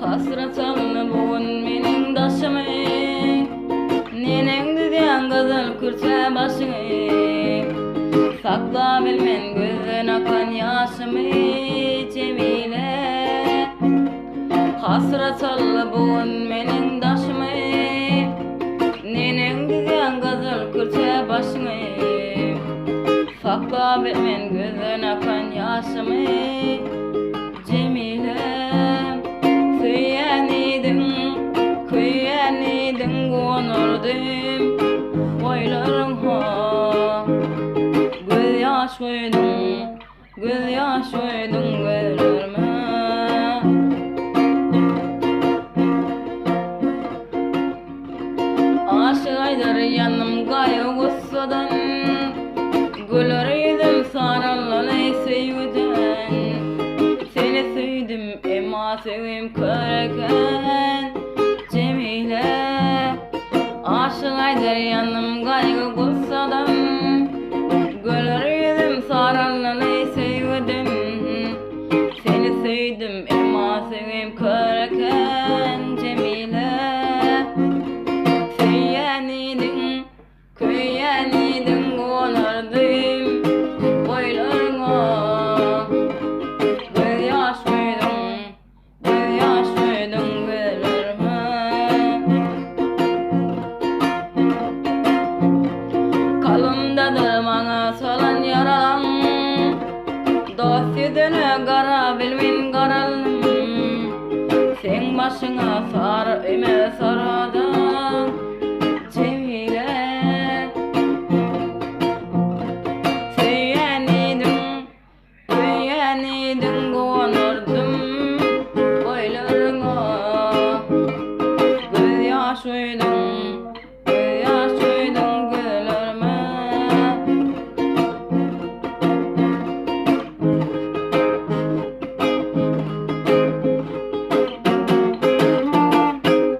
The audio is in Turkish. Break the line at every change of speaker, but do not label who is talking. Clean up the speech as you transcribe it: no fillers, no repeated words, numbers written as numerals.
Hasret alını bugün mening daşymy, neneňdi diýen gazel kürçe başyňy. Sakla bilmen gözden akan ýaşymy Cemile. Hasret alını bugün mening daşymy, neneňdi diýen gazel kürçe başyňy. Sakla bilmen gözden akan ýaşymy Cemile. Köýänidin gonurdym oýlaryňha, göz ýaş goýdum gözlerime. Aşyk aýdar ýannym gaýy gussadan, güler ýüzüm saralany söýgüden. Seni söýdüm emma sevgim köreken Cemile. Aşyk aýdar ýannym gaýgy gussadan, güler ýüzüm saralany söýgüden. Seni söýdüm emma sevgim köreken Cemile. Köýänidin gonurdym oýlaryňa, göz ýaş goýdum gözlerime. Kalymdadyr maňa salan yaralan, dost ýüzüne gara bilmen garalnym. Seň başyňa sar emes saradan Cemile. Köýänidin gonurdym oýlaryňa, göz ýaş goýdum